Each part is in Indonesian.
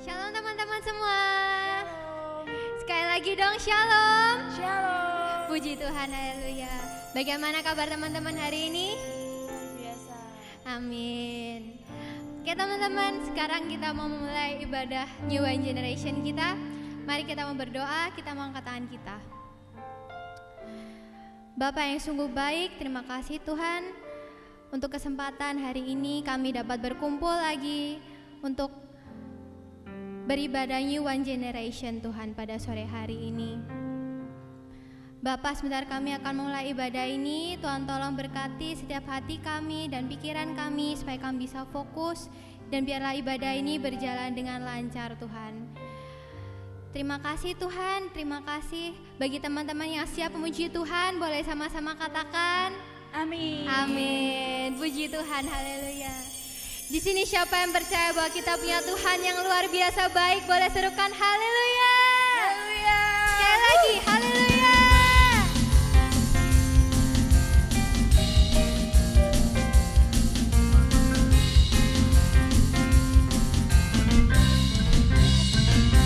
Shalom teman-teman semua. Shalom. Sekali lagi dong shalom. Shalom. Puji Tuhan, haleluya. Bagaimana kabar teman-teman hari ini? Biasa. Amin. Oke teman-teman, sekarang kita mau memulai ibadah New Wine Generation kita. Mari kita mau berdoa, kita mau angkat tangan kita. Bapa yang sungguh baik, terima kasih Tuhan untuk kesempatan hari ini kami dapat berkumpul lagi untuk beribadah New One Generation Tuhan pada sore hari ini. Bapa, sebentar kami akan mulai ibadah ini. Tuhan tolong berkati setiap hati kami dan pikiran kami supaya kami bisa fokus dan biarlah ibadah ini berjalan dengan lancar Tuhan. Terima kasih Tuhan, terima kasih. Bagi teman-teman yang siap memuji Tuhan, boleh sama-sama katakan Amin. amin. Puji Tuhan, haleluya. Di sini siapa yang percaya bahwa kita punya Tuhan yang luar biasa baik, boleh serukan haleluya. Haleluya. Sekali lagi, haleluya.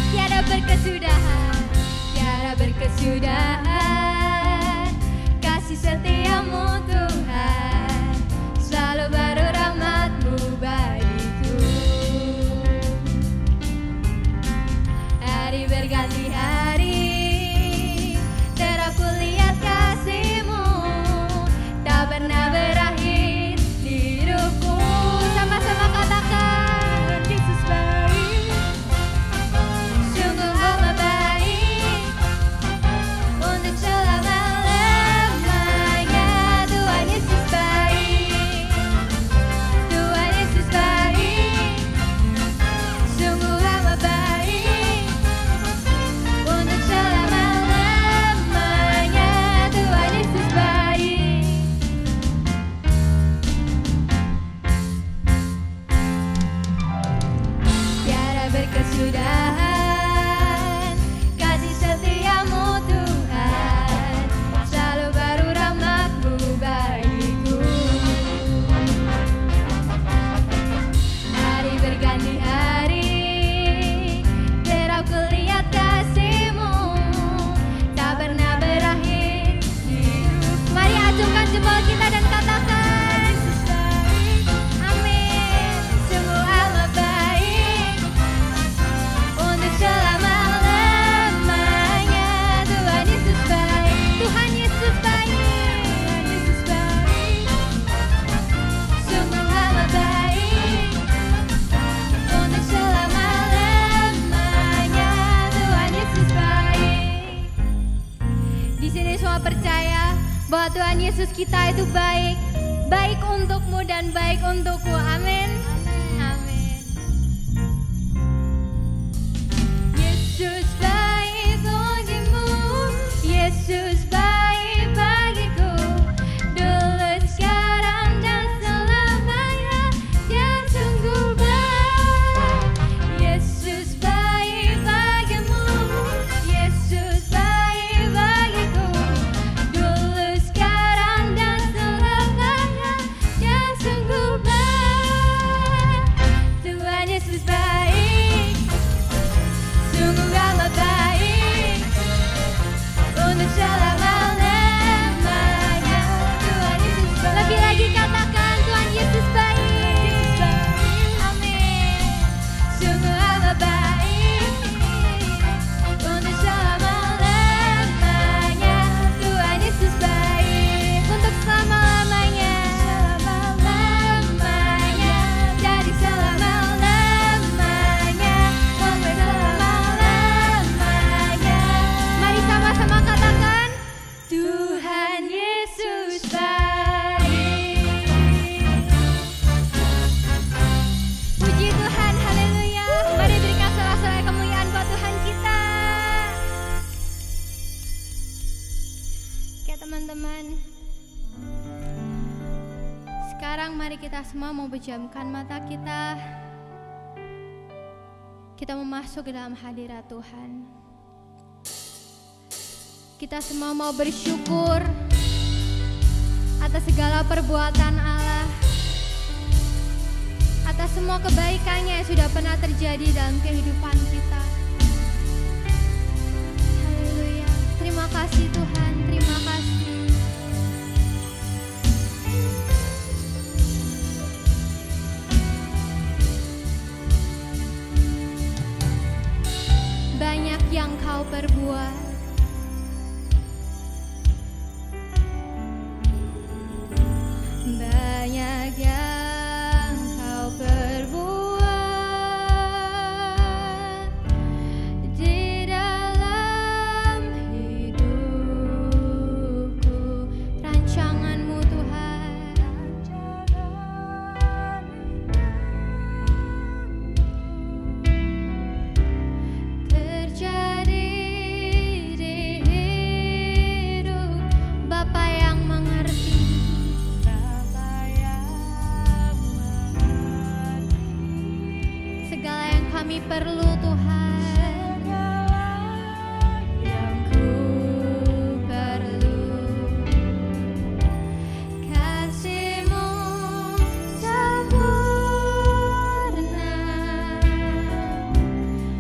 Tiada berkesudahan, tiada berkesudahan, kasih setiamu Tuhan, selalu baru rahmat-Mu bagiku. Hari berganti hari, terus ku lihat kasih-Mu, tak pernah berakhir di hidupku. Sama-sama katakan, Yesus baik, sungguh amat baik, untuk selama-lamanya. Tuhan Yesus baik, Tuhan Yesus baik, sungguh amat baik, untuk selama-lamanya. Tuhan Yesus baik. Tiada berkesudahan, kasih setiamu Tuhan, selalu baru rahmat-Mu bagiku. Hari berganti hari, terus ku lihat kasih-Mu, tak pernah berakhir di hidupku. Mari acungkan jempol kita dan katakan, Yesus baik, amin. Sungguh amat baik, untuk selama-lamanya. Tuhan Yesus baik, Tuhan Yesus baik, Tuhan Yesus baik, sungguh amat baik, untuk selama-lamanya. Tuhan Yesus baik. Di sini semua percaya bahwa Tuhan Yesus kita itu baik, baik untukmu dan baik untukku. Amin. Amin. Yesus baik bagimu, Yesus baik bagiku, dulu sekarang dan selamanya. Dia sungguh baik. Yesus baik bagimu, Yesus baik bagiku, dulu sekarang dan selamanya. Dia sungguh baik. Tuhan Yesus baik, sungguh amat baik, untuk selama-lamanya. Tuhan Yesus baik. Lebih lagi katakan, Tuhan Yesus baik, amin. Sungguh amat baik, untuk selama-lamanya. Tuhan Yesus baik, untuk selama-lamanya. Selama-lamanya, jadi selama-lamanya, sampai selama-lamanya. Mari sama-sama katakan, Tuhan Yesus baik. Puji Tuhan, haleluya. Mari berikan sorak-sorai kemuliaan buat Tuhan kita. Oke teman-teman, sekarang mari kita semua mau pejamkan mata kita. Kita mau masuk ke dalam hadirat Tuhan. Kita semua mau bersyukur atas segala perbuatan Allah, atas semua kebaikannya yang sudah pernah terjadi dalam kehidupan kita. Haleluya. Terima kasih Tuhan, terima kasih. Banyak yang Kau perbuat, banyak yang Kau perbuat di dalam hidupku. Rancangan-Mu Tuhan, terjadi di hidup Bapa yang mengerti. Segala yang kami perlu Tuhan, yang ku perlu, kasih-Mu sempurna,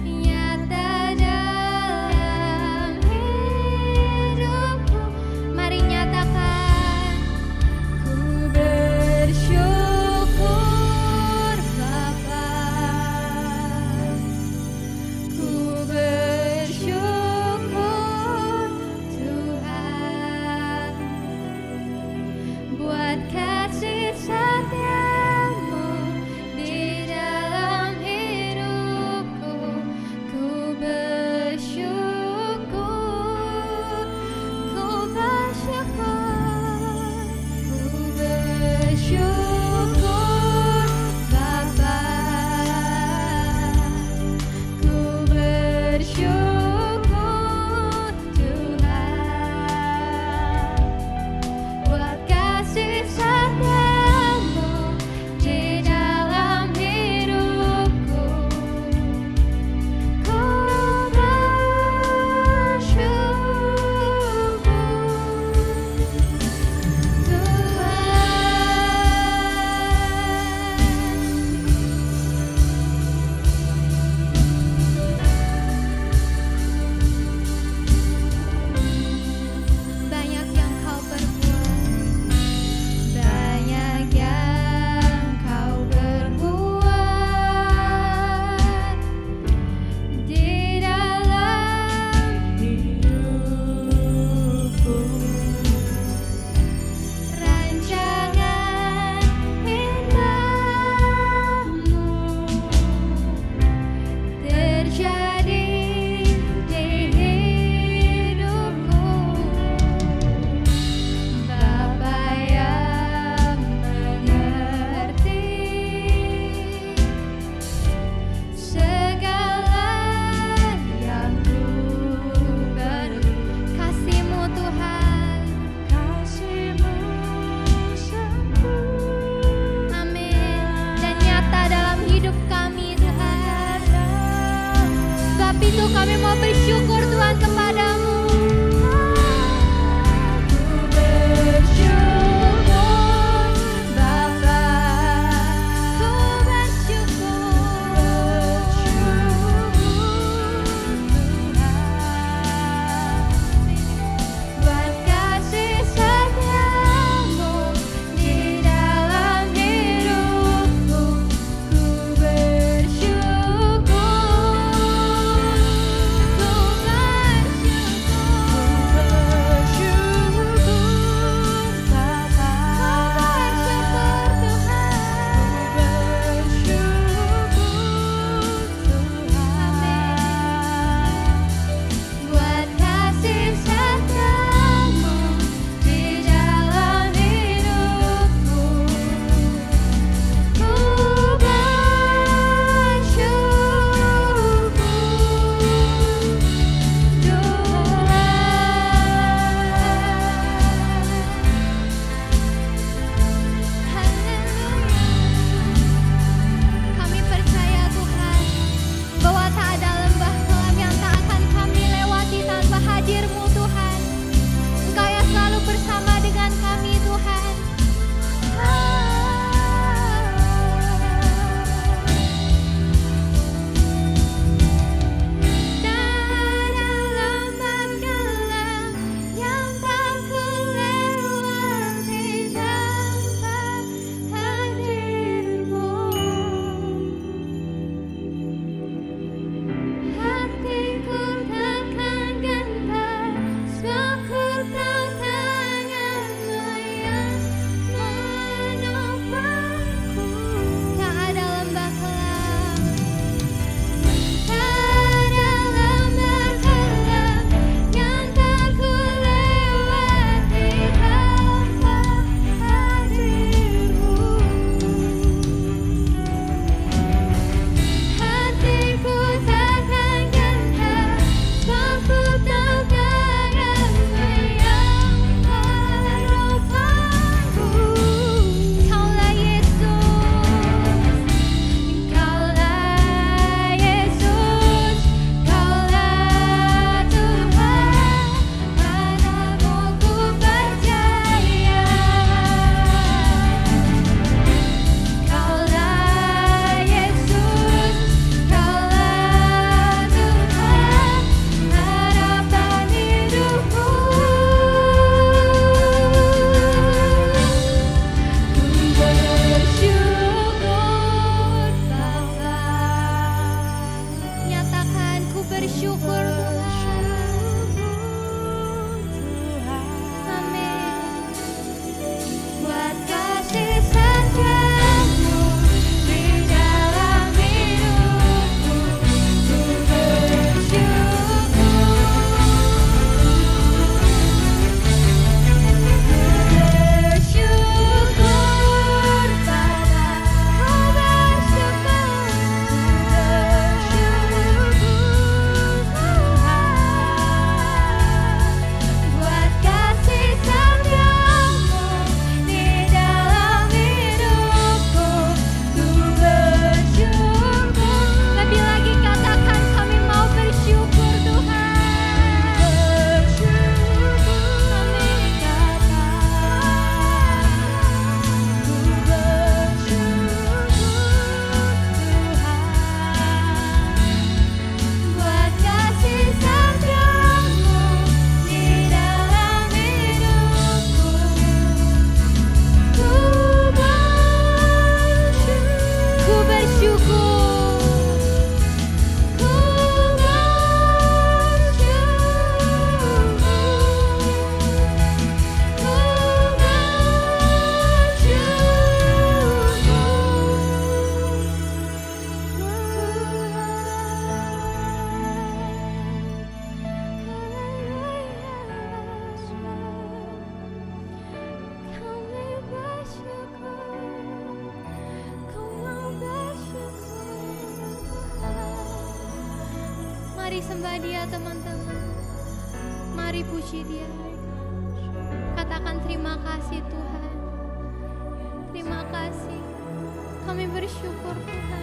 nyata dalam hidupku. Mari nyatakan, ku bersyukur Bapa, ku bersyukur Tuhan, buat kasih setia-Mu di dalam hidupku. Ku bersyukur, ku bersyukur, ku bersyukur Bapa, ku bersyukur Tuhan, buat kasih setia-Mu di dalam hidupku. Ku bersyukur Tuhan. Banyak yang Kau perbuat, banyak yang Kau perbuat di dalam hidupku. Rancangan indah-Mu terjadi di hidupku. Bapa yang mengerti segala yang ku perlu, kasih-Mu Tuhan, kasih-Mu sempurna, amin, dan nyata dalam hidup kami Tuhan. Sebab itu kami mau bersyukur Tuhan kepada-Mu. Ku bersyukur Bapa, ku bersyukur Tuhan, buat kasih setia-Mu di dalam hidupku. Ku bersyukur, ku bersyukur Mari sembah Dia teman-teman. Mari puji Dia. Katakan terima kasih Tuhan. Terima kasih. Kami bersyukur Tuhan.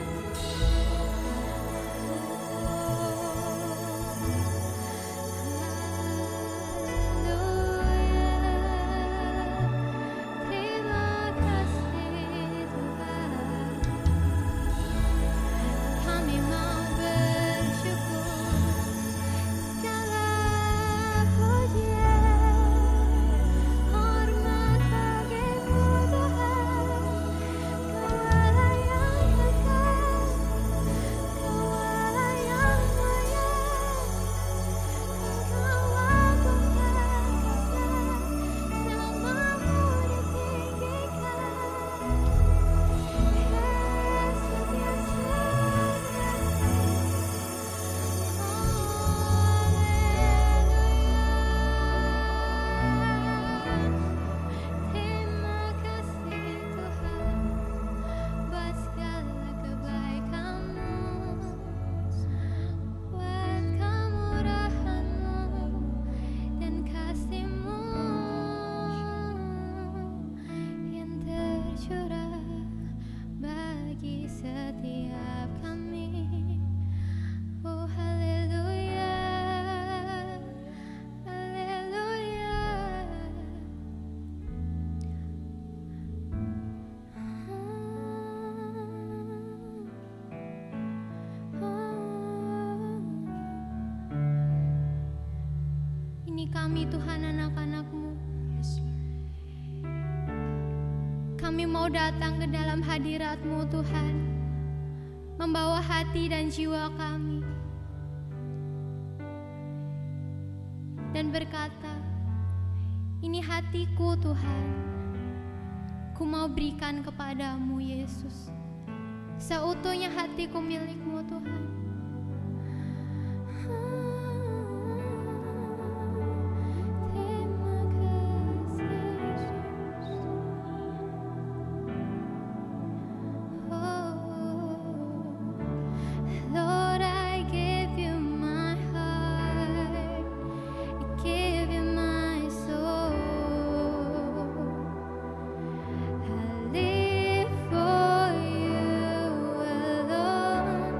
Kami Tuhan anak-anak-Mu. Kami mau datang ke dalam hadirat-Mu Tuhan, membawa hati dan jiwa kami, dan berkata, ini hatiku Tuhan, ku mau berikan kepadamu Yesus. Seutuhnya hatiku milik-Mu Tuhan. Live for you alone.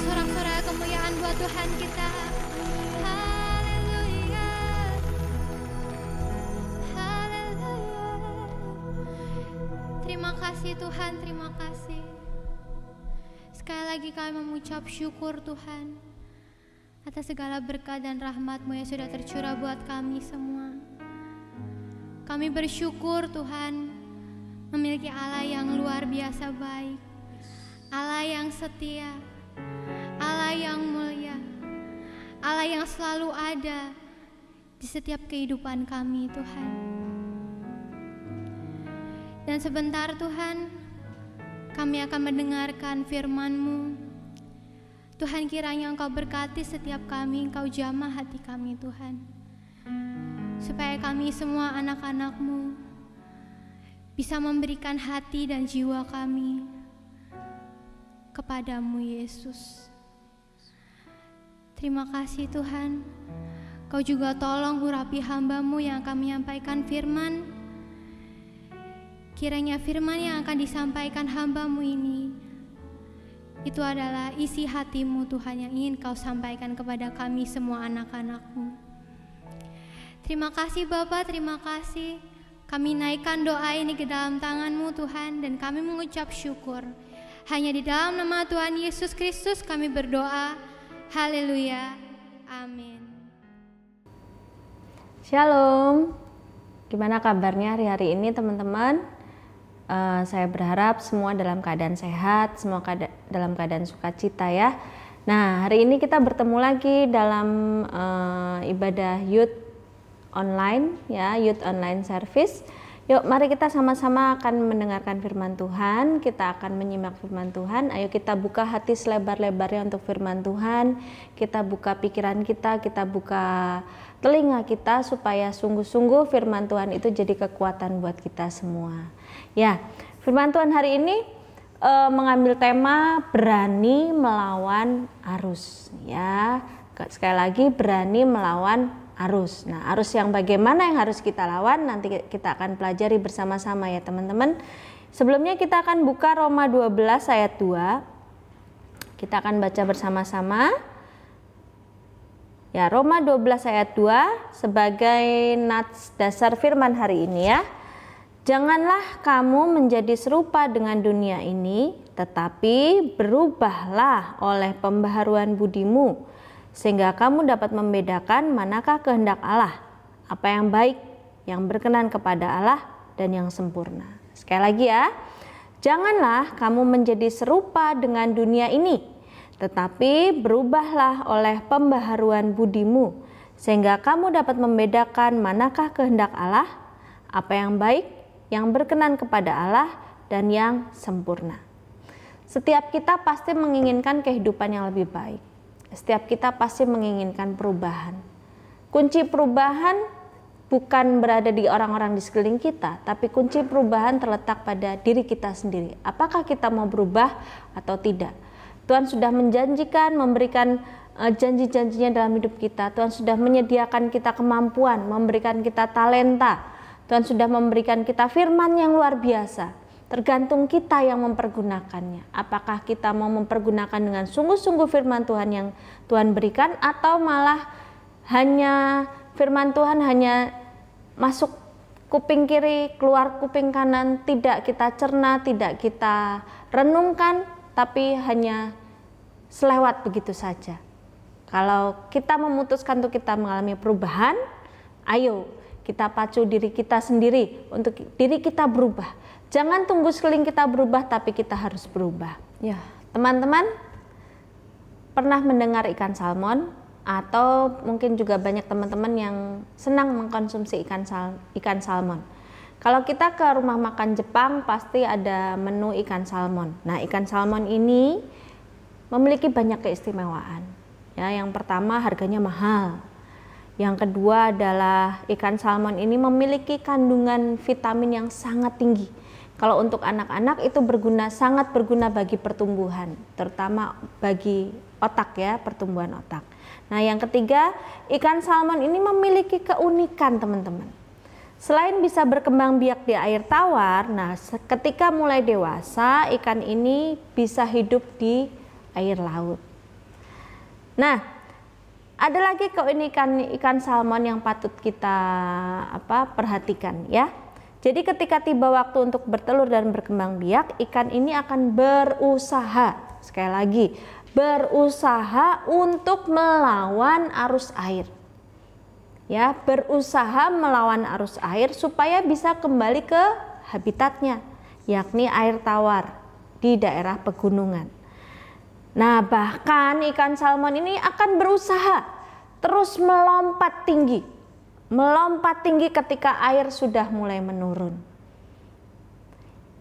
sorak-sorai kemuliaan buat Tuhan kita. Haleluya. Haleluya. Terima kasih Tuhan, terima kasih. Sekali lagi kami mengucap syukur Tuhan atas segala berkat dan rahmat-Mu yang sudah tercurah buat kami semua. Kami bersyukur Tuhan memiliki Allah yang luar biasa baik, Allah yang setia, Allah yang mulia, Allah yang selalu ada di setiap kehidupan kami Tuhan. Dan sebentar Tuhan, kami akan mendengarkan firman-Mu. Tuhan, kiranya Engkau berkati setiap kami, Engkau jamah hati kami Tuhan, supaya kami semua anak-anak-Mu bisa memberikan hati dan jiwa kami kepadamu Yesus. Terima kasih Tuhan, Kau juga tolong urapi hamba-Mu yang akan menyampaikan firman. Kiranya firman yang akan disampaikan hamba-Mu ini, itu adalah isi hati-Mu Tuhan yang ingin Kau sampaikan kepada kami semua anak-anak-Mu. Terima kasih Bapa, terima kasih. Kami naikkan doa ini ke dalam tangan-Mu Tuhan, dan kami mengucap syukur. Hanya di dalam nama Tuhan Yesus Kristus kami berdoa. Haleluya. Amin. Shalom. Gimana kabarnya hari-hari ini teman-teman? Saya berharap semua dalam keadaan sehat, semua dalam keadaan sukacita ya. Nah, hari ini kita bertemu lagi dalam ibadah youth online ya, youth online service. Yuk mari kita sama-sama akan mendengarkan firman Tuhan, kita akan menyimak firman Tuhan. Ayo kita buka hati selebar-lebarnya untuk firman Tuhan, kita buka pikiran kita buka telinga kita supaya sungguh-sungguh firman Tuhan itu jadi kekuatan buat kita semua. Ya, firman Tuhan hari ini mengambil tema berani melawan arus ya. Sekali lagi, berani melawan arus. Nah, arus yang bagaimana yang harus kita lawan nanti kita akan pelajari bersama-sama ya teman-teman. Sebelumnya kita akan buka Roma 12 ayat 2. Kita akan baca bersama-sama. Ya, Roma 12 ayat 2 sebagai nats dasar firman hari ini ya. Janganlah kamu menjadi serupa dengan dunia ini, tetapi berubahlah oleh pembaharuan budimu, sehingga kamu dapat membedakan manakah kehendak Allah, apa yang baik, yang berkenan kepada Allah, dan yang sempurna. Sekali lagi ya, janganlah kamu menjadi serupa dengan dunia ini, tetapi berubahlah oleh pembaharuan budimu, sehingga kamu dapat membedakan manakah kehendak Allah, apa yang baik, yang berkenan kepada Allah, dan yang sempurna. Setiap kita pasti menginginkan kehidupan yang lebih baik. Setiap kita pasti menginginkan perubahan. Kunci perubahan bukan berada di orang-orang di sekeliling kita, tapi kunci perubahan terletak pada diri kita sendiri. Apakah kita mau berubah atau tidak? Tuhan sudah menjanjikan, memberikan janji-janjinya dalam hidup kita. Tuhan sudah menyediakan kita kemampuan, memberikan kita talenta. Tuhan sudah memberikan kita firman yang luar biasa. Tergantung kita yang mempergunakannya. Apakah kita mau mempergunakan dengan sungguh-sungguh firman Tuhan yang Tuhan berikan, atau malah hanya firman Tuhan hanya masuk kuping kiri, keluar kuping kanan, tidak kita cerna, tidak kita renungkan, tapi hanya selewat begitu saja. Kalau kita memutuskan untuk kita mengalami perubahan, ayo kita pacu diri kita sendiri untuk diri kita berubah. Jangan tunggu sekeliling kita berubah, tapi kita harus berubah. Ya, teman-teman pernah mendengar ikan salmon, atau mungkin juga banyak teman-teman yang senang mengkonsumsi ikan salmon. Kalau kita ke rumah makan Jepang pasti ada menu ikan salmon. Nah, ikan salmon ini memiliki banyak keistimewaan. Ya, yang pertama harganya mahal. Yang kedua adalah ikan salmon ini memiliki kandungan vitamin yang sangat tinggi. Kalau untuk anak-anak itu sangat berguna bagi pertumbuhan, terutama bagi otak ya, pertumbuhan otak. Nah, yang ketiga, ikan salmon ini memiliki keunikan teman-teman. Selain bisa berkembang biak di air tawar, nah ketika mulai dewasa ikan ini bisa hidup di air laut. Nah, ada lagi keunikan ikan salmon yang patut kita perhatikan ya. Jadi ketika tiba waktu untuk bertelur dan berkembang biak, ikan ini akan berusaha, sekali lagi, berusaha untuk melawan arus air. Ya, berusaha melawan arus air supaya bisa kembali ke habitatnya, yakni air tawar di daerah pegunungan. Nah, bahkan ikan salmon ini akan berusaha terus melompat tinggi ketika air sudah mulai menurun.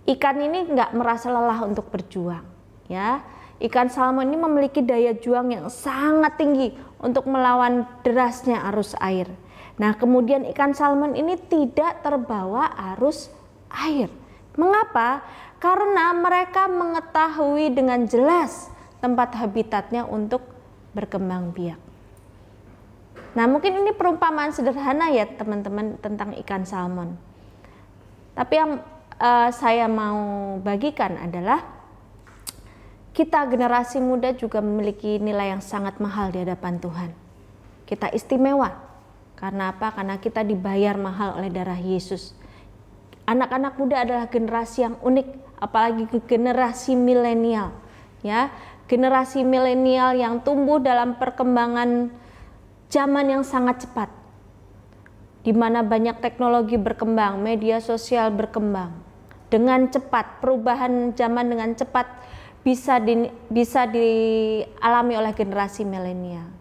Ikan ini nggak merasa lelah untuk berjuang, ya. Ikan salmon ini memiliki daya juang yang sangat tinggi untuk melawan derasnya arus air. Nah, kemudian ikan salmon ini tidak terbawa arus air. Mengapa? Karena mereka mengetahui dengan jelas tempat habitatnya untuk berkembang biak. Nah, mungkin ini perumpamaan sederhana ya teman-teman tentang ikan salmon. Tapi yang saya mau bagikan adalah kita generasi muda juga memiliki nilai yang sangat mahal di hadapan Tuhan. Kita istimewa. Karena apa? Karena kita dibayar mahal oleh darah Yesus. Anak-anak muda adalah generasi yang unik, apalagi generasi milenial, ya. Generasi milenial yang tumbuh dalam perkembangan zaman yang sangat cepat, di mana banyak teknologi berkembang, media sosial berkembang dengan cepat, perubahan zaman dengan cepat bisa dialami oleh generasi milenial.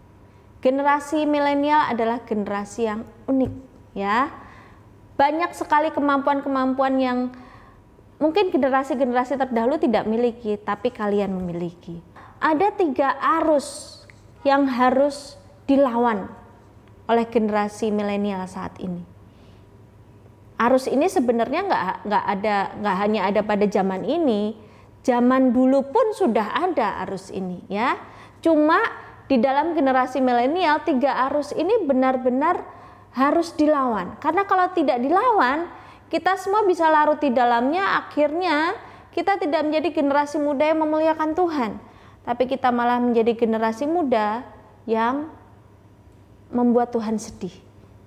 Generasi milenial adalah generasi yang unik, ya. Banyak sekali kemampuan-kemampuan yang mungkin generasi-generasi terdahulu tidak miliki, tapi kalian memiliki. Ada 3 arus yang harus dilawan oleh generasi milenial saat ini. Arus ini sebenarnya nggak hanya ada pada zaman ini, zaman dulu pun sudah ada arus ini, ya. Cuma di dalam generasi milenial 3 arus ini benar-benar harus dilawan. Karena kalau tidak dilawan, kita semua bisa larut di dalamnya, akhirnya kita tidak menjadi generasi muda yang memuliakan Tuhan. Tapi kita malah menjadi generasi muda yang membuat Tuhan sedih,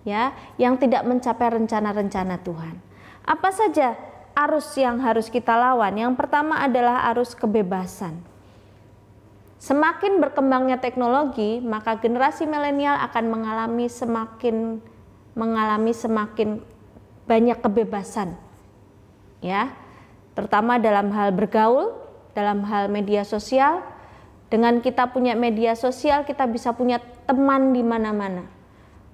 ya, yang tidak mencapai rencana-rencana Tuhan. Apa saja arus yang harus kita lawan? Yang pertama adalah arus kebebasan. Semakin berkembangnya teknologi, maka generasi milenial akan mengalami semakin banyak kebebasan, ya, terutama dalam hal bergaul, dalam hal media sosial. Dengan kita punya media sosial, kita bisa punya teman di mana-mana.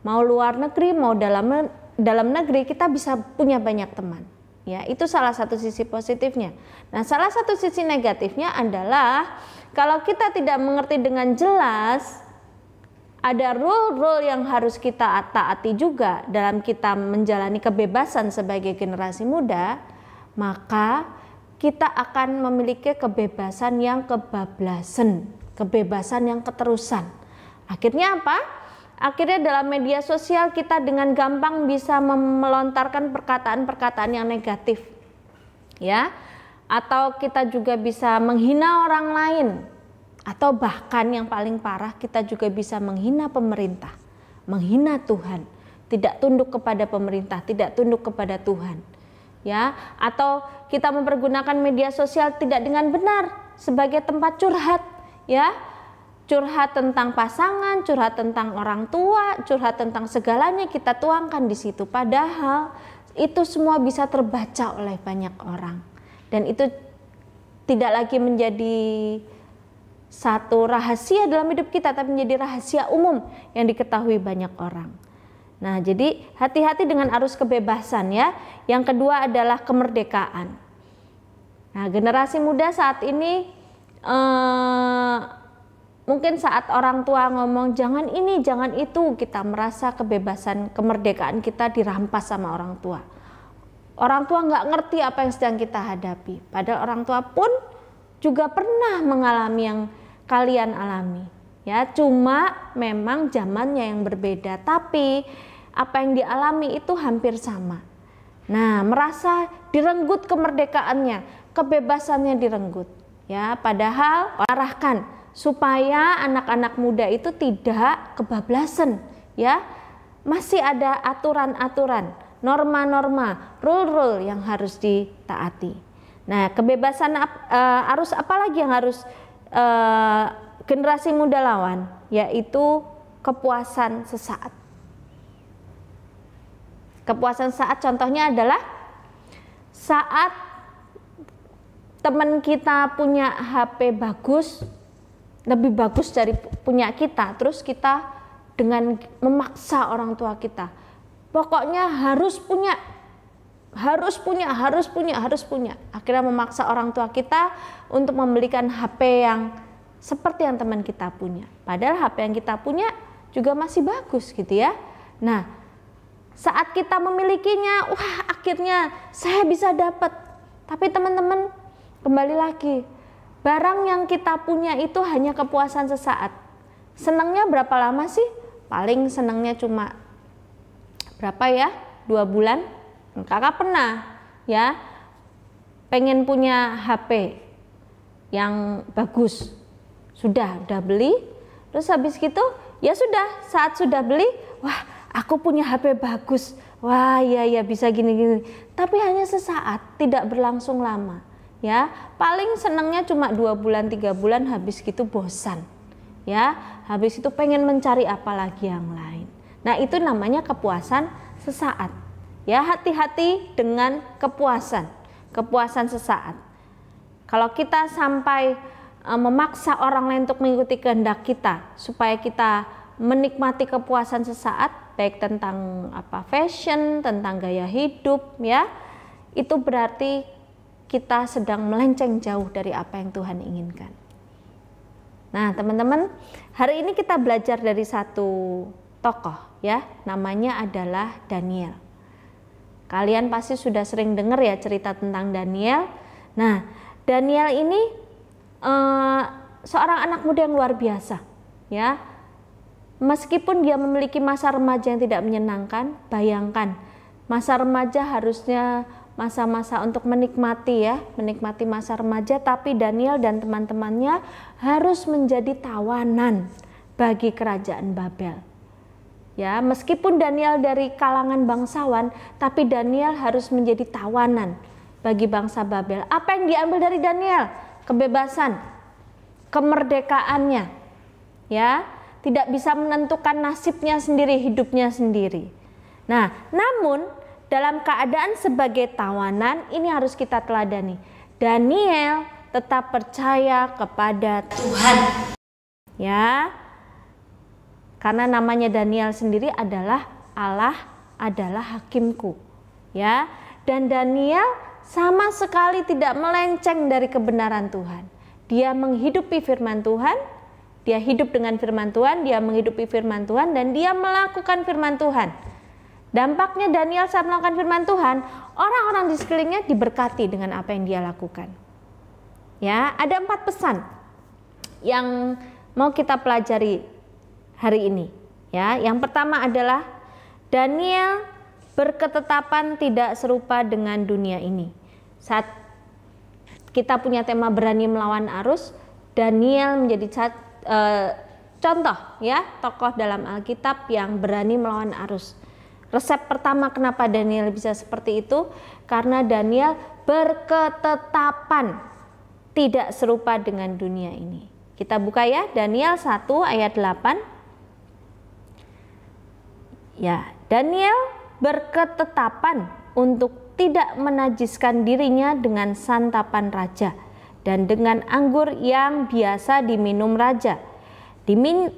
Mau luar negeri, mau dalam negeri, kita bisa punya banyak teman. Ya, itu salah satu sisi positifnya. Nah, salah satu sisi negatifnya adalah kalau kita tidak mengerti dengan jelas, ada rule-rule yang harus kita taati juga dalam kita menjalani kebebasan sebagai generasi muda, maka kita akan memiliki kebebasan yang kebablasan, kebebasan yang keterusan. Akhirnya apa? Akhirnya dalam media sosial kita dengan gampang bisa melontarkan perkataan-perkataan yang negatif, ya, atau kita juga bisa menghina orang lain, atau bahkan yang paling parah kita juga bisa menghina pemerintah, menghina Tuhan, tidak tunduk kepada pemerintah, tidak tunduk kepada Tuhan, ya, atau kita mempergunakan media sosial tidak dengan benar sebagai tempat curhat, ya, curhat tentang pasangan, curhat tentang orang tua, curhat tentang segalanya kita tuangkan di situ. Padahal itu semua bisa terbaca oleh banyak orang dan itu tidak lagi menjadi satu rahasia dalam hidup kita, tapi menjadi rahasia umum yang diketahui banyak orang. Nah, jadi hati-hati dengan arus kebebasan, ya. Yang kedua adalah kemerdekaan. Nah, generasi muda saat ini mungkin saat orang tua ngomong jangan ini, jangan itu, kita merasa kebebasan, kemerdekaan kita dirampas sama orang tua. Orang tua nggak ngerti apa yang sedang kita hadapi. Padahal orang tua pun juga pernah mengalami yang kalian alami. Ya, cuma memang zamannya yang berbeda, tapi apa yang dialami itu hampir sama. Nah, merasa direnggut kemerdekaannya, kebebasannya direnggut. Ya, padahal arahkan supaya anak-anak muda itu tidak kebablasan, ya. Masih ada aturan-aturan, norma-norma, rule-rule yang harus ditaati. Nah, kebebasan arus apa lagi yang harus generasi muda lawan, yaitu kepuasan sesaat. Kepuasan sesaat contohnya adalah saat teman kita punya HP bagus, lebih bagus dari punya kita, terus kita dengan memaksa orang tua kita, pokoknya harus punya. Akhirnya memaksa orang tua kita untuk membelikan HP yang seperti yang teman kita punya. Padahal HP yang kita punya juga masih bagus gitu ya. Nah, saat kita memilikinya, wah akhirnya saya bisa dapat. Tapi teman-teman, kembali lagi, barang yang kita punya itu hanya kepuasan sesaat. Senangnya berapa lama sih? Paling senangnya cuma berapa ya? 2 bulan. Kakak pernah ya pengen punya HP yang bagus, sudah beli, terus habis gitu ya sudah, saat sudah beli, wah aku punya HP bagus, wah ya bisa gini, tapi hanya sesaat, tidak berlangsung lama ya. Paling senangnya cuma 2 bulan 3 bulan, habis gitu bosan ya, habis itu pengen mencari apa lagi yang lain. Nah, itu namanya kepuasan sesaat. Ya, hati-hati dengan kepuasan sesaat. Kalau kita sampai memaksa orang lain untuk mengikuti kehendak kita supaya kita menikmati kepuasan sesaat, baik tentang fashion, tentang gaya hidup ya, itu berarti kita sedang melenceng jauh dari apa yang Tuhan inginkan. Nah, teman-teman, hari ini kita belajar dari satu tokoh ya, namanya adalah Daniel. Kalian pasti sudah sering dengar ya cerita tentang Daniel. Nah, Daniel ini seorang anak muda yang luar biasa ya. Meskipun dia memiliki masa remaja yang tidak menyenangkan, bayangkan masa remaja harusnya masa-masa untuk menikmati masa remaja, tapi Daniel dan teman-temannya harus menjadi tawanan bagi kerajaan Babel. Ya, meskipun Daniel dari kalangan bangsawan, tapi Daniel harus menjadi tawanan bagi bangsa Babel. Apa yang diambil dari Daniel? Kebebasan, kemerdekaannya. Ya, tidak bisa menentukan nasibnya sendiri, hidupnya sendiri. Nah, namun dalam keadaan sebagai tawanan, ini harus kita teladani. Daniel tetap percaya kepada Tuhan. Ya. Karena namanya Daniel sendiri adalah Allah adalah hakimku. Ya. Dan Daniel sama sekali tidak melenceng dari kebenaran Tuhan. Dia menghidupi firman Tuhan, dia hidup dengan firman Tuhan, dia menghidupi firman Tuhan, dan dia melakukan firman Tuhan. Dampaknya Daniel saat melakukan firman Tuhan, orang-orang di sekelilingnya diberkati dengan apa yang dia lakukan. Ya, ada 4 pesan yang mau kita pelajari hari ini. Ya, yang pertama adalah Daniel berketetapan tidak serupa dengan dunia ini. Saat kita punya tema berani melawan arus, Daniel menjadi contoh ya, tokoh dalam Alkitab yang berani melawan arus. Resep pertama kenapa Daniel bisa seperti itu, karena Daniel berketetapan tidak serupa dengan dunia ini. Kita buka ya, Daniel 1 ayat 8. Ya, Daniel berketetapan untuk tidak menajiskan dirinya dengan santapan raja dan dengan anggur yang biasa diminum raja.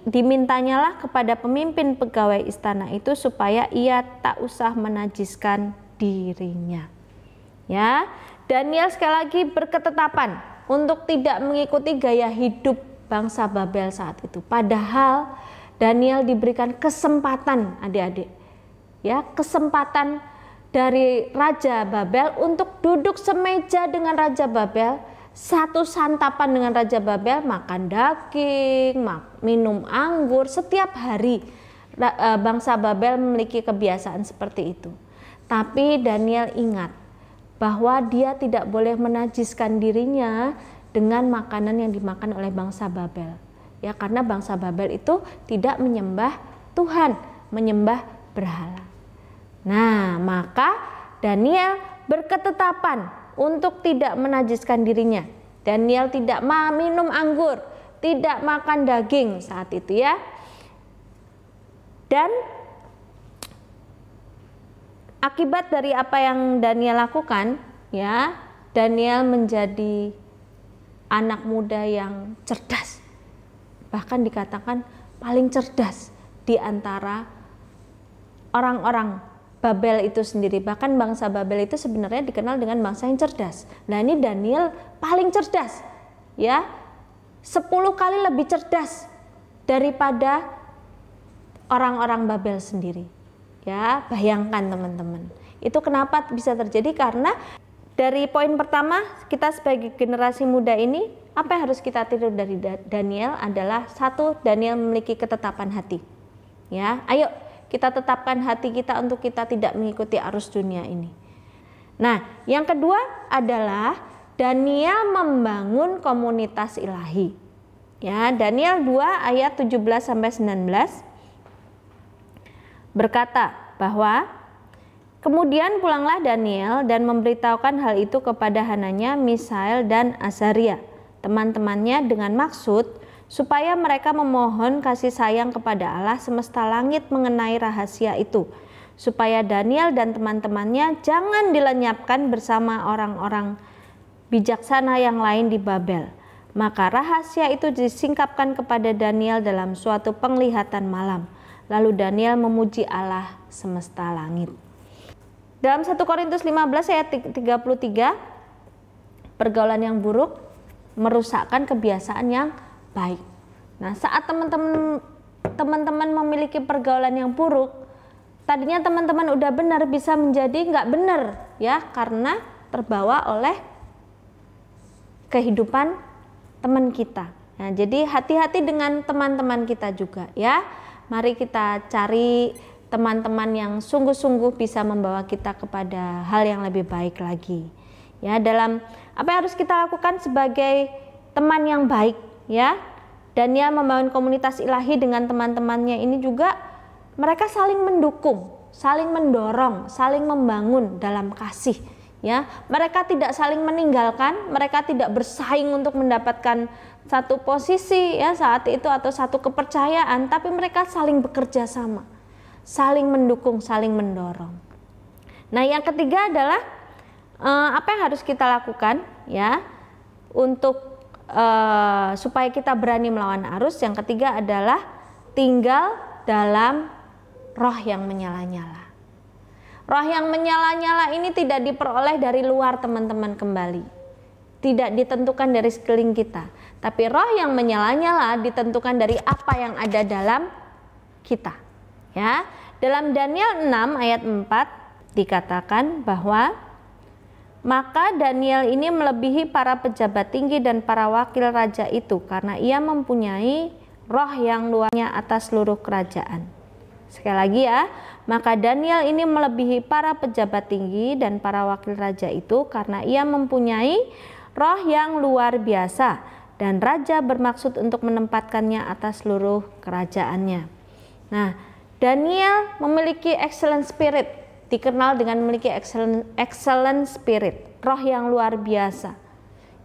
Dimintanyalah kepada pemimpin pegawai istana itu supaya ia tak usah menajiskan dirinya. Ya, Daniel sekali lagi berketetapan untuk tidak mengikuti gaya hidup bangsa Babel saat itu. Padahal Daniel diberikan kesempatan, adik-adik, ya, kesempatan dari Raja Babel untuk duduk semeja dengan Raja Babel, satu santapan dengan Raja Babel, makan daging, minum anggur setiap hari. Bangsa Babel memiliki kebiasaan seperti itu. Tapi Daniel ingat bahwa dia tidak boleh menajiskan dirinya dengan makanan yang dimakan oleh bangsa Babel. Ya, karena bangsa Babel itu tidak menyembah Tuhan, menyembah berhala. Nah, maka Daniel berketetapan untuk tidak menajiskan dirinya. Daniel tidak minum anggur, tidak makan daging saat itu ya. Dan akibat dari apa yang Daniel lakukan, ya, Daniel menjadi anak muda yang cerdas. Bahkan dikatakan paling cerdas di antara orang-orang Babel itu sendiri. Bahkan bangsa Babel itu sebenarnya dikenal dengan bangsa yang cerdas. Nah, ini Daniel paling cerdas, ya, 10 kali lebih cerdas daripada orang-orang Babel sendiri. Ya, bayangkan teman-teman. Itu kenapa bisa terjadi? Karena dari poin pertama, kita sebagai generasi muda ini, apa yang harus kita tiru dari Daniel adalah satu, Daniel memiliki ketetapan hati. Ya, ayo kita tetapkan hati kita untuk kita tidak mengikuti arus dunia ini. Nah, yang kedua adalah Daniel membangun komunitas ilahi. Ya, Daniel 2 ayat 17 sampai 19 berkata bahwa kemudian pulanglah Daniel dan memberitahukan hal itu kepada Hananya, Misael dan Azaria, teman-temannya, dengan maksud supaya mereka memohon kasih sayang kepada Allah semesta langit mengenai rahasia itu, supaya Daniel dan teman-temannya jangan dilenyapkan bersama orang-orang bijaksana yang lain di Babel. Maka rahasia itu disingkapkan kepada Daniel dalam suatu penglihatan malam. Lalu Daniel memuji Allah semesta langit. Dalam 1 Korintus 15 ayat 33, pergaulan yang buruk merusakkan kebiasaan yang baik. Nah, saat teman-teman memiliki pergaulan yang buruk, tadinya teman-teman udah benar bisa menjadi nggak benar, ya, karena terbawa oleh kehidupan teman kita. Nah, jadi hati-hati dengan teman-teman kita juga, ya. Mari kita cari teman-teman yang sungguh-sungguh bisa membawa kita kepada hal yang lebih baik lagi. Ya, dalam apa yang harus kita lakukan sebagai teman yang baik, ya. Daniel membangun komunitas ilahi dengan teman-temannya ini juga, mereka saling mendukung, saling mendorong, saling membangun dalam kasih, ya. Mereka tidak saling meninggalkan, mereka tidak bersaing untuk mendapatkan satu posisi, ya, saat itu atau satu kepercayaan, tapi mereka saling bekerja sama, saling mendukung, saling mendorong. Nah, yang ketiga adalah apa yang harus kita lakukan, ya, untuk supaya kita berani melawan arus. Yang ketiga adalah tinggal dalam roh yang menyala-nyala. Roh yang menyala-nyala ini tidak diperoleh dari luar, teman-teman, kembali. Tidak ditentukan dari sekeliling kita, tapi roh yang menyala-nyala ditentukan dari apa yang ada dalam kita. Ya, dalam Daniel 6 ayat 4 dikatakan bahwa maka Daniel ini melebihi para pejabat tinggi dan para wakil raja itu karena ia mempunyai roh yang luarnya atas seluruh kerajaan. Sekali lagi ya, maka Daniel ini melebihi para pejabat tinggi dan para wakil raja itu karena ia mempunyai roh yang luar biasa, dan raja bermaksud untuk menempatkannya atas seluruh kerajaannya. Nah, Daniel memiliki excellent spirit, dikenal dengan memiliki excellent spirit, roh yang luar biasa.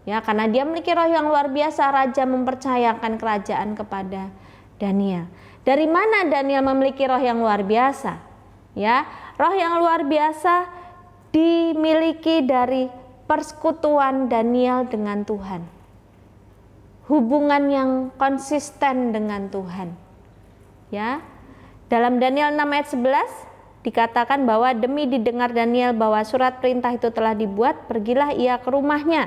Ya, karena dia memiliki roh yang luar biasa, raja mempercayakan kerajaan kepada Daniel. Dari mana Daniel memiliki roh yang luar biasa? Ya, roh yang luar biasa dimiliki dari persekutuan Daniel dengan Tuhan. Hubungan yang konsisten dengan Tuhan. Ya. Dalam Daniel 6 ayat 11 dikatakan bahwa demi didengar Daniel bahwa surat perintah itu telah dibuat, pergilah ia ke rumahnya.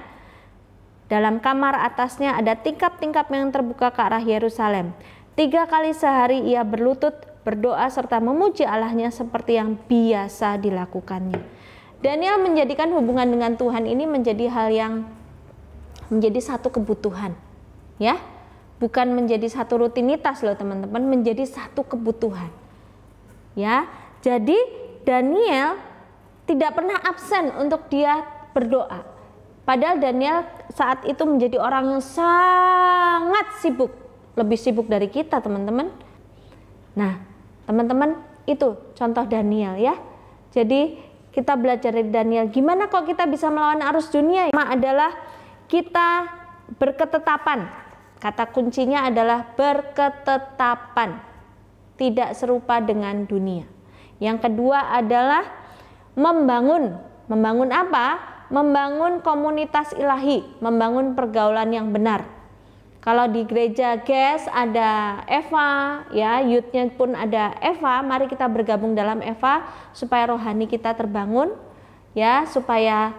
Dalam kamar atasnya ada tingkap-tingkap yang terbuka ke arah Yerusalem. 3 kali sehari ia berlutut, berdoa serta memuji Allahnya seperti yang biasa dilakukannya. Daniel menjadikan hubungan dengan Tuhan ini menjadi hal yang menjadi satu kebutuhan, ya, bukan menjadi satu rutinitas loh teman-teman, menjadi satu kebutuhan, ya. Jadi Daniel tidak pernah absen untuk dia berdoa. Padahal Daniel saat itu menjadi orang yang sangat sibuk, lebih sibuk dari kita, teman-teman. Nah, teman-teman, itu contoh Daniel ya. Jadi kita belajar dari Daniel, gimana kok kita bisa melawan arus dunia? Yang adalah kita berketetapan. Kata kuncinya adalah berketetapan, tidak serupa dengan dunia. Yang kedua adalah membangun. Membangun apa? Membangun komunitas ilahi, membangun pergaulan yang benar. Kalau di gereja GES ada Eva, ya, youth-nya pun ada Eva. Mari kita bergabung dalam Eva supaya rohani kita terbangun, ya, supaya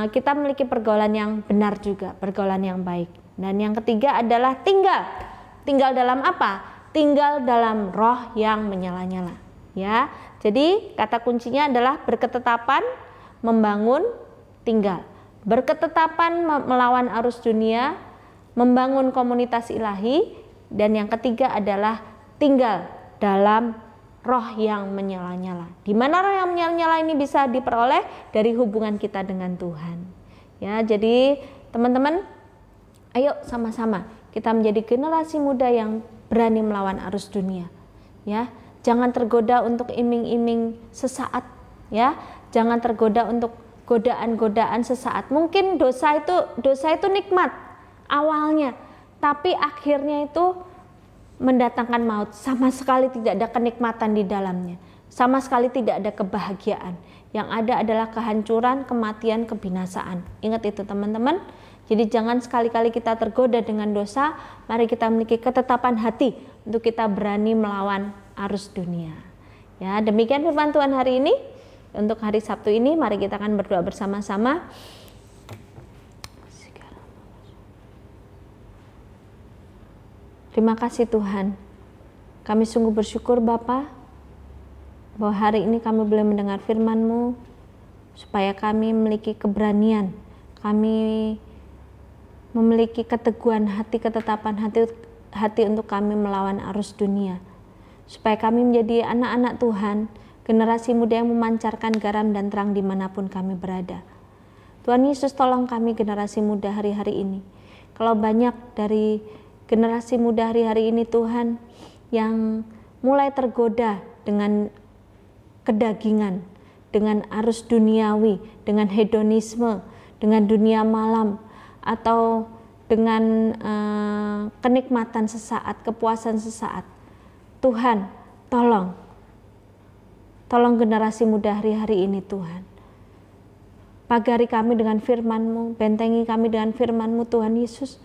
kita memiliki pergaulan yang benar juga, pergaulan yang baik. Dan yang ketiga adalah tinggal. Tinggal dalam apa? Tinggal dalam roh yang menyala-nyala, ya. Jadi kata kuncinya adalah berketetapan, membangun, tinggal. Berketetapan melawan arus dunia, membangun komunitas ilahi, dan yang ketiga adalah tinggal dalam roh yang menyala-nyala. Di mana roh yang menyala-nyala ini bisa diperoleh dari hubungan kita dengan Tuhan. Ya, jadi teman-teman, ayo sama-sama kita menjadi generasi muda yang berani melawan arus dunia. Ya, jangan tergoda untuk iming-iming sesaat. Ya, jangan tergoda untuk godaan-godaan sesaat. Mungkin dosa itu nikmat awalnya, tapi akhirnya itu mendatangkan maut. Sama sekali tidak ada kenikmatan di dalamnya, sama sekali tidak ada kebahagiaan. Yang ada adalah kehancuran, kematian, kebinasaan. Ingat itu teman-teman. Jadi jangan sekali-kali kita tergoda dengan dosa. Mari kita memiliki ketetapan hati untuk kita berani melawan arus dunia. Ya, demikian firman Tuhan hari ini. Untuk hari Sabtu ini mari kita akan berdoa bersama-sama. Terima kasih Tuhan, kami sungguh bersyukur Bapa, bahwa hari ini kami boleh mendengar firman-Mu, supaya kami memiliki keberanian, kami memiliki keteguhan hati, ketetapan hati untuk kami melawan arus dunia, supaya kami menjadi anak-anak Tuhan, generasi muda yang memancarkan garam dan terang dimanapun kami berada. Tuhan Yesus, tolong kami generasi muda hari-hari ini. Kalau banyak dari generasi muda hari-hari ini Tuhan yang mulai tergoda dengan kedagingan, dengan arus duniawi, dengan hedonisme, dengan dunia malam, atau dengan kenikmatan sesaat, kepuasan sesaat. Tuhan, tolong generasi muda hari-hari ini Tuhan. Pagari kami dengan firman-Mu, bentengi kami dengan firman-Mu Tuhan Yesus,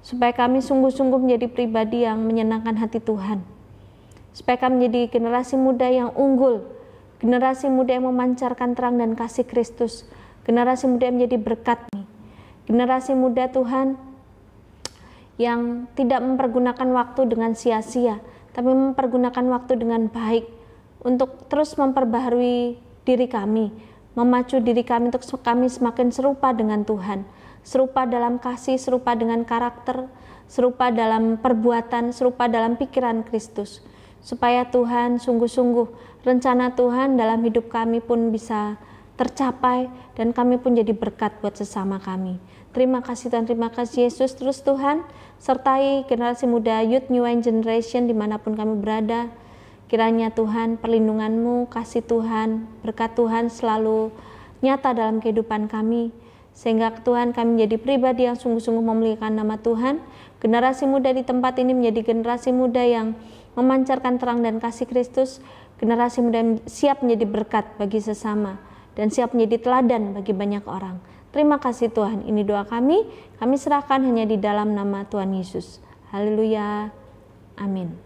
supaya kami sungguh-sungguh menjadi pribadi yang menyenangkan hati Tuhan. Supaya kami menjadi generasi muda yang unggul, generasi muda yang memancarkan terang dan kasih Kristus, generasi muda yang menjadi berkat, generasi muda Tuhan yang tidak mempergunakan waktu dengan sia-sia, tapi mempergunakan waktu dengan baik untuk terus memperbaharui diri kami, memacu diri kami untuk kami semakin serupa dengan Tuhan. Serupa dalam kasih, serupa dengan karakter, serupa dalam perbuatan, serupa dalam pikiran Kristus. Supaya Tuhan sungguh-sungguh rencana Tuhan dalam hidup kami pun bisa tercapai dan kami pun jadi berkat buat sesama kami. Terima kasih Tuhan, terima kasih Yesus. Terus Tuhan sertai generasi muda Youth New Wine Generation dimanapun kami berada. Kiranya Tuhan perlindungan-Mu, kasih Tuhan, berkat Tuhan selalu nyata dalam kehidupan kami. Sehingga Tuhan kami menjadi pribadi yang sungguh-sungguh memuliakan nama Tuhan. Generasi muda di tempat ini menjadi generasi muda yang memancarkan terang dan kasih Kristus. Generasi muda yang siap menjadi berkat bagi sesama dan siap menjadi teladan bagi banyak orang. Terima kasih Tuhan, ini doa kami serahkan hanya di dalam nama Tuhan Yesus. Haleluya, amin.